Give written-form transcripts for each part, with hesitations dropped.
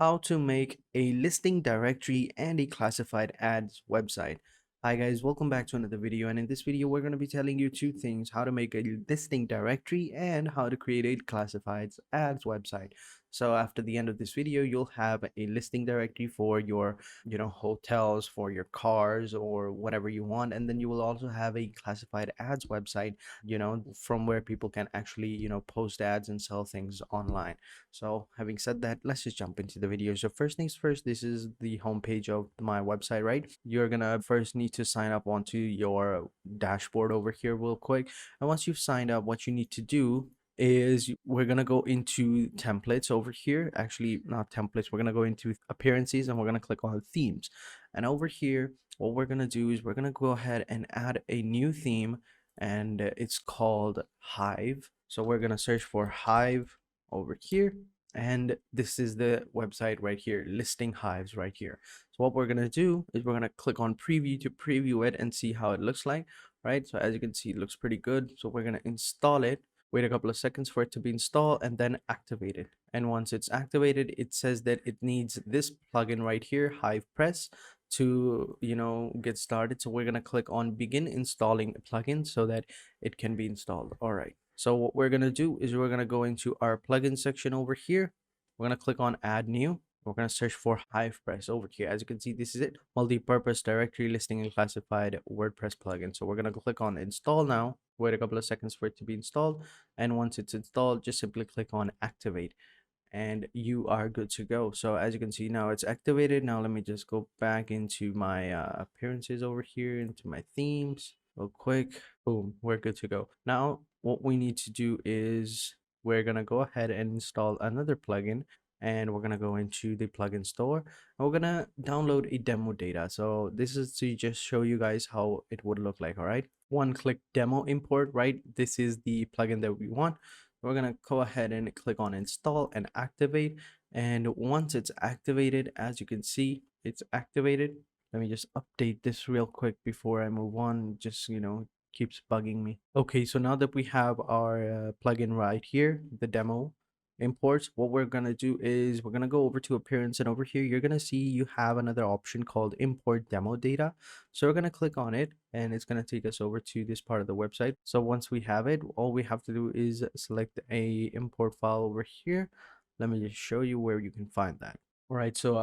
how to make a listing directory and a classified ads website. Hi guys, welcome back to another video, and in this video we're going to be telling you two things: how to make a listing directory and how to create a classified ads website. So after the end of this video, you'll have a listing directory for your hotels, for your cars, or whatever you want, and then you will also have a classified ads website, from where people can actually post ads and sell things online. So having said that, let's just jump into the video. So first things first, this is the homepage of my website, right? You're gonna first need to sign up onto your dashboard over here real quick. And once you've signed up, what you need to do is we're gonna go into templates over here. Actually, not templates, we're gonna go into appearances and we're gonna click on themes. And over here, what we're gonna do is we're gonna go ahead and add a new theme, and it's called Hive. So we're gonna search for Hive over here, and this is the website right here, listing hives right here. So what we're going to do is we're going to click on preview to preview it and see how it looks like, right? So as you can see, it looks pretty good. So we're going to install it, wait a couple of seconds for it to be installed, and then activate it. And once it's activated, it says that it needs this plugin right here, Hive Press, to get started. So we're going to click on begin installing a plugin so that it can be installed. All right, so what we're going to do is we're going to go into our plugin section over here. We're going to click on add new. We're going to search for HivePress over here. As you can see, this is it, multi-purpose directory listing and classified WordPress plugin. So we're going to click on install now, wait a couple of seconds for it to be installed, and once it's installed, just simply click on activate and you are good to go. So as you can see, now it's activated. Now let me just go back into my appearances over here, into my themes real quick. Boom, we're good to go. Now what we need to do is we're gonna go ahead and install another plugin, and we're gonna go into the plugin store and we're gonna download a demo data. So this is to just show you guys how it would look like. All right, one click demo import, right? This is the plugin that we want. We're gonna go ahead and click on install and activate, and once it's activated, as you can see, it's activated. Let me just update this real quick before I move on. Just keeps bugging me. Okay, so now that we have our plugin right here, the demo imports, what we're gonna do is we're gonna go over to appearance, and over here you're gonna see you have another option called import demo data. So we're gonna click on it and it's gonna take us over to this part of the website. So once we have it, all we have to do is select a import file over here. Let me just show you where you can find that. All right, so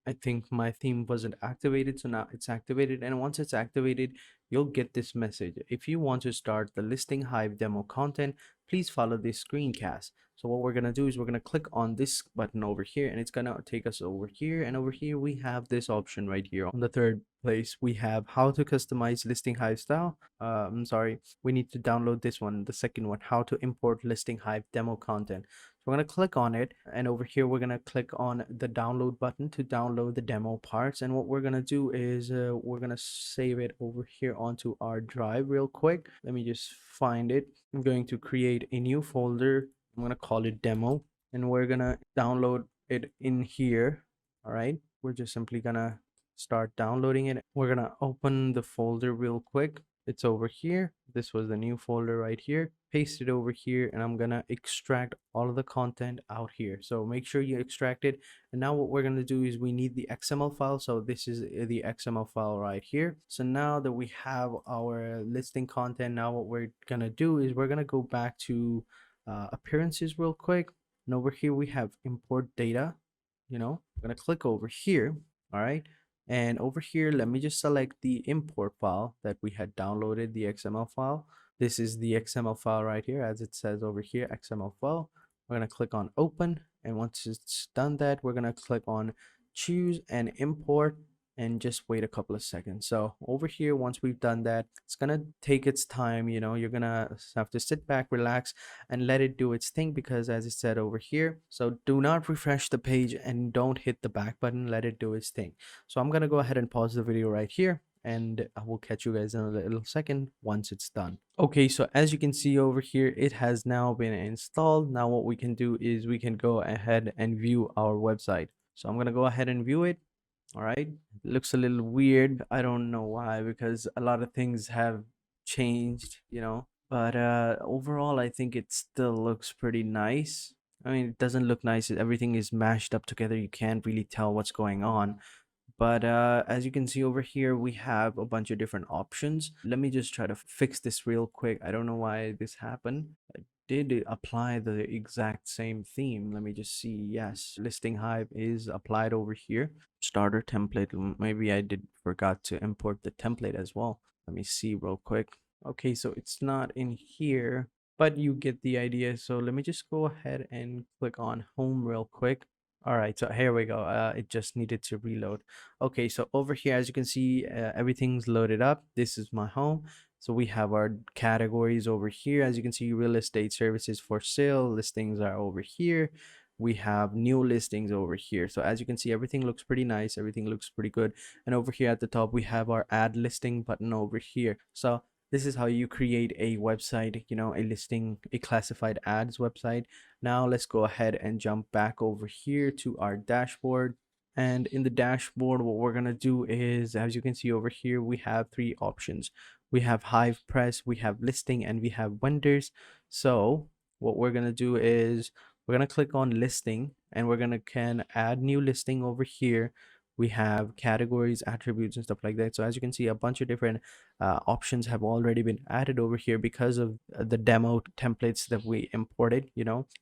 I think my theme wasn't activated, so now it's activated, and once it's activated, you'll get this message: if you want to start the listing hive demo content, please follow this screencast. So what we're gonna do is we're gonna click on this button over here, and it's gonna take us over here, and over here we have this option right here. On the third place, we have how to customize listing hive style. I'm sorry, we need to download this one, the second one, how to import listing hive demo content. So we're going to click on it, and over here we're going to click on the download button to download the demo parts. And what we're going to do is we're going to save it over here onto our drive real quick. Let me just find it. I'm going to create a new folder. I'm going to call it demo, and we're going to download it in here. All right, we're just simply going to start downloading it. We're going to open the folder real quick. It's over here. This was the new folder right here. Paste it over here, and I'm gonna extract all of the content out here. So make sure you extract it. And now what we're gonna do is we need the XML file. So this is the XML file right here. So now that we have our listing content, now what we're gonna do is we're gonna go back to appearances real quick. And over here we have import data. I'm gonna click over here. All right. And over here, let me just select the import file that we had downloaded, the XML file. This is the XML file right here, as it says over here, XML file. We're going to click on open. And once it's done that, we're going to click on choose and import and just wait a couple of seconds. So over here, once we've done that, it's going to take its time. You're going to have to sit back, relax, and let it do its thing, because as it said over here, so do not refresh the page and don't hit the back button. Let it do its thing. So I'm going to go ahead and pause the video right here, and I will catch you guys in a little second once it's done. Okay, so as you can see over here, it has now been installed. Now what we can do is we can go ahead and view our website. So I'm going to go ahead and view it. All right, it looks a little weird. I don't know why, because a lot of things have changed, but overall I think it still looks pretty nice. I mean, it doesn't look nice. Everything is mashed up together. You can't really tell what's going on. But as you can see over here, we have a bunch of different options. Let me just try to fix this real quick. I don't know why this happened. I did apply the exact same theme. Let me just see. Yes, listing hype is applied over here. Starter template. Maybe I did forgot to import the template as well. Let me see real quick. Okay, so it's not in here, but you get the idea. So let me just go ahead and click on home real quick. All right, so here we go. It just needed to reload. Okay, so over here, as you can see, everything's loaded up. This is my home. So we have our categories over here. As you can see, real estate services for sale listings are over here. We have new listings over here. So as you can see, everything looks pretty nice. Everything looks pretty good. And over here at the top, we have our add listing button over here. So this is how you create a website, a listing, a classified ads website. Now let's go ahead and jump back over here to our dashboard. And in the dashboard, what we're going to do is, as you can see over here, we have three options. We have Hive Press, we have listing, and we have vendors. So what we're going to do is we're going to click on listing, and we're going to can add new listing over here. We have categories, attributes, and stuff like that. So as you can see, a bunch of different options have already been added over here because of the demo templates that we imported,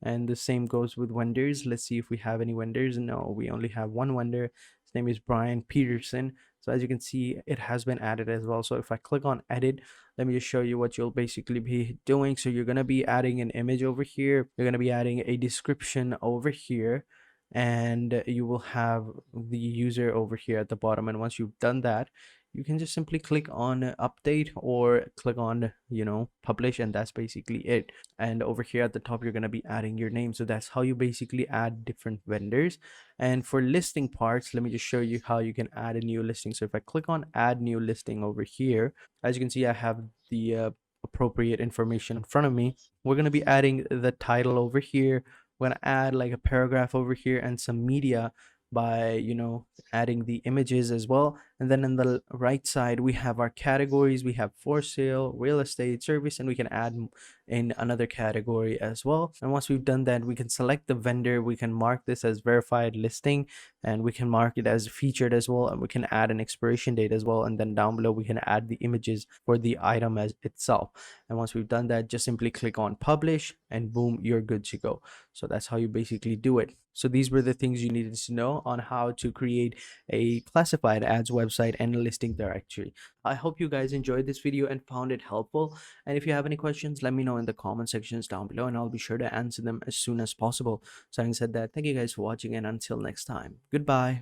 and the same goes with vendors. Let's see if we have any vendors. No, we only have one vendor. His name is Brian Peterson. So as you can see, it has been added as well. So if I click on edit, let me just show you what you'll basically be doing. So you're going to be adding an image over here. You're going to be adding a description over here, and you will have the user over here at the bottom. And once you've done that, you can just simply click on update or click on publish, and that's basically it. And over here at the top, you're going to be adding your name. So that's how you basically add different vendors. And for listing parts, let me just show you how you can add a new listing. So if I click on add new listing over here, as you can see, I have the appropriate information in front of me. We're going to be adding the title over here. We're going to add like a paragraph over here and some media by adding the images as well. And then on the right side, we have our categories. We have for sale, real estate, service, and we can add in another category as well. And once we've done that, we can select the vendor. We can mark this as verified listing, and we can mark it as featured as well. And we can add an expiration date as well. And then down below, we can add the images for the item as itself. And once we've done that, just simply click on publish, and boom, you're good to go. So that's how you basically do it. So these were the things you needed to know on how to create a classified ads website and a listing directory. I hope you guys enjoyed this video and found it helpful. And if you have any questions, let me know in the comment sections down below, and I'll be sure to answer them as soon as possible. So having said that, thank you guys for watching, and until next time, goodbye.